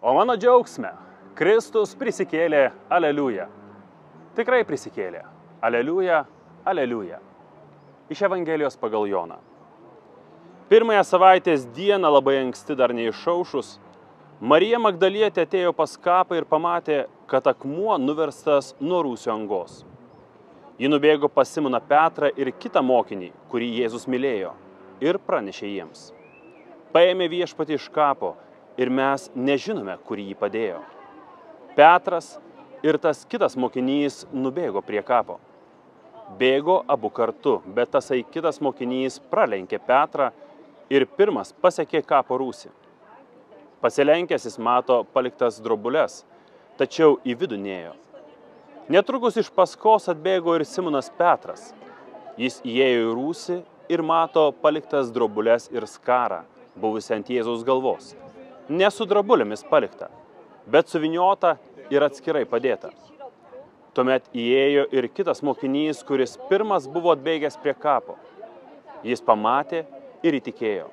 O mano džiaugsme, Kristus prisikėlė, aleliuja. Tikrai prisikėlė, aleliuja, aleliuja. Iš Evangelijos pagal Joną. Pirmąją savaitės dieną, labai anksti dar neišaušus, Marija Magdalietė atėjo pas kapą ir pamatė, kad akmuo nuverstas nuo rūsio angos. Ji nubėgo pas Simoną Petrą ir kitą mokinį, kurį Jėzus mylėjo, ir pranešė jiems. Paėmė viešpatį iš kapo ir mes nežinome, kur jį padėjo. Petras ir tas kitas mokinys nubėgo prie kapo. Bėgo abu kartu, bet tasai kitas mokinys pralenkė Petrą ir pirmas pasiekė kapo rūsį. Pasilenkęs jis mato paliktas drobules, tačiau į vidų nėjo. Netrukus iš paskos atbėgo ir Simonas Petras. Jis įėjo į rūsį ir mato paliktas drobules ir skarą, buvusi ant Jėzaus galvos. Ne su drobulėmis palikta, bet suvyniota ir atskirai padėta. Tuomet įėjo ir kitas mokinys, kuris pirmas buvo atbėgęs prie kapo. Jis pamatė ir įtikėjo.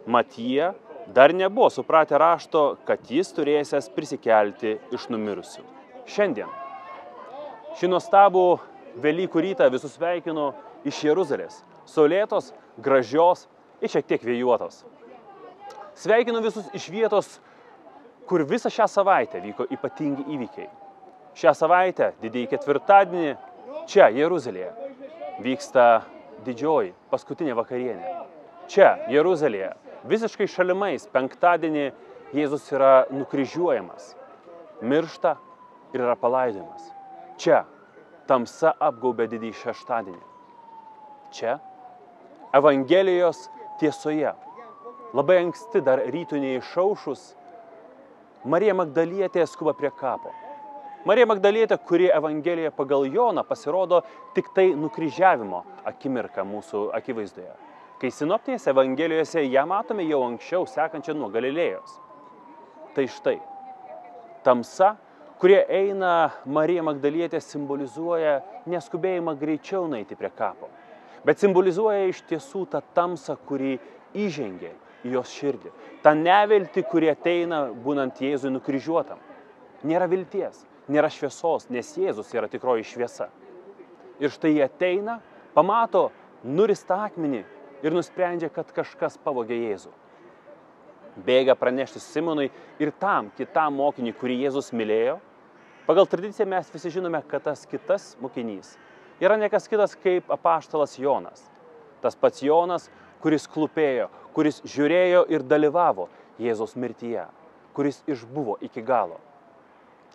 Mat jie dar nebuvo supratę rašto, kad jis turėsęs prisikelti iš numirusių. Šiandien, šį nuostabų Velykų rytą visus sveikinu iš Jeruzalės, saulėtos, gražios ir šiek tiek vėjuotos. Sveikinu visus iš vietos, kur visą šią savaitę vyko ypatingi įvykiai. Šią savaitę, didįjį ketvirtadienį, čia, Jeruzalėje, vyksta didžioji paskutinė vakarienė. Čia, Jeruzalėje, visiškai šalimais, penktadienį Jėzus yra nukryžiuojamas, miršta ir yra palaidojamas. Čia tamsa apgaubė didįjį šeštadienį. Čia, Evangelijos tiesoje, labai anksti dar rytui neišaušus, Marija Magdalietė skuba prie kapo. Marija Magdalietė, kuri Evangelijoje pagal Joną pasirodo tik tai nukryžiavimo akimirką mūsų akivaizdoje. Kai sinoptinėse Evangelijose ją matome jau anksčiau sekančią nuo Galilėjos. Tai štai, tamsa, kurie eina Marija Magdalietė, simbolizuoja neskubėjimą greičiau nueiti prie kapo, bet simbolizuoja iš tiesų tą tamsą, kuri įžengė į jos širdį. Ta neviltį, kuri ateina būnant Jėzui nukryžiuotam. Nėra vilties, nėra šviesos, nes Jėzus yra tikroji šviesa. Ir štai jie ateina, pamato nuristą akmenį ir nusprendžia, kad kažkas pavogė Jėzų. Bėga pranešti Simonui ir tam kitam mokiniui, kurį Jėzus mylėjo. Pagal tradiciją mes visi žinome, kad tas kitas mokinys yra ne kas kitas kaip apaštalas Jonas. Tas pats Jonas, kuris klūpėjo, kuris žiūrėjo ir dalyvavo Jėzaus mirtyje, kuris išbuvo iki galo.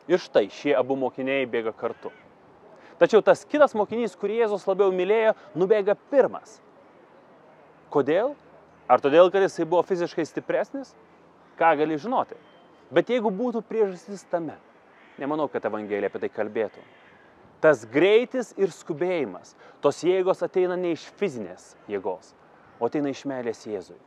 Ir štai šie abu mokiniai bėga kartu. Tačiau tas kitas mokinys, kurį Jėzus labiau mylėjo, nubėga pirmas. Kodėl? Ar todėl, kad jisai buvo fiziškai stipresnis? Ką gali žinoti? Bet jeigu būtų priežastis tame, nemanau, kad Evangelija apie tai kalbėtų. Tas greitis ir skubėjimas, tos jėgos ateina ne iš fizinės jėgos, o ateina iš meilės Jėzui.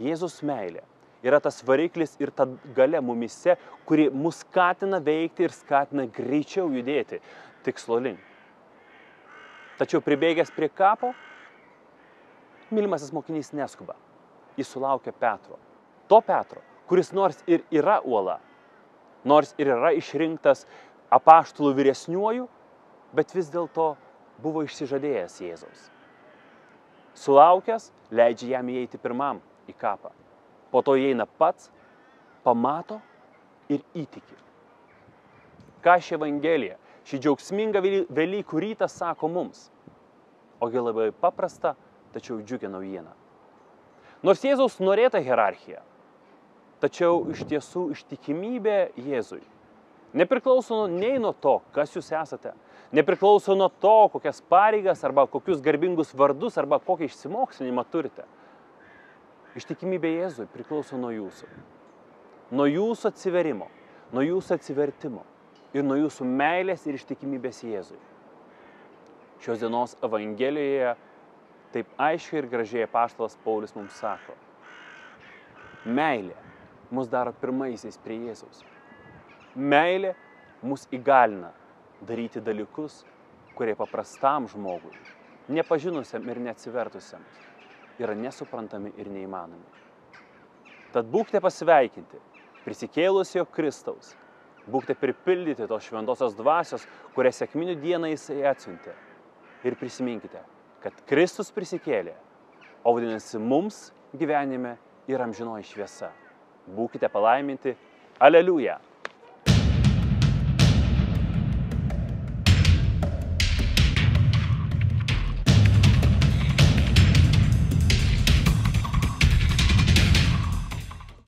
Jėzus meilė yra tas variklis ir ta galia mumise, kuri mus skatina veikti ir skatina greičiau judėti tikslo link. Tačiau pribėgęs prie kapo, mylimasis mokinys neskuba. Jis sulaukia Petro. To Petro, kuris nors ir yra uola, nors ir yra išrinktas apaštalų vyresniuoju, bet vis dėlto buvo išsižadėjęs Jėzaus. Sulaukęs, leidžia jam įeiti pirmam į kapą. Po to įeina pats, pamato ir įtiki. Ką ši Evangelija, ši džiaugsminga Velykų rytą sako mums? Ogi labai paprasta, tačiau džiugia naujiena. Nors Jėzaus norėta hierarchija, tačiau iš tiesų ištikimybė Jėzui nepriklauso nei nuo to, kas jūs esate, nepriklauso nuo to, kokias pareigas arba kokius garbingus vardus arba kokį išsimokslinimą turite. Ištikimybė Jėzui priklauso nuo jūsų. Nuo jūsų atsiverimo, nuo jūsų atsivertimo ir nuo jūsų meilės ir ištikimybės Jėzui. Šios dienos Evangelijoje taip aiškiai ir gražiai apaštalas Paulius mums sako. Meilė mus daro pirmaisiais prie Jėzaus. Meilė mus įgalina daryti dalykus, kurie paprastam žmogui, nepažinusiam ir neatsivertusiam, yra nesuprantami ir neįmanomi. Tad būkite pasveikinti prisikėlusio Kristaus. Būkite pripildyti tos šventosios dvasios, kurią sekminių dieną jisai atsiuntė. Ir prisiminkite, kad Kristus prisikėlė, o vadinasi mums gyvenime yra amžinoji šviesa. Būkite palaiminti. Aleliuja.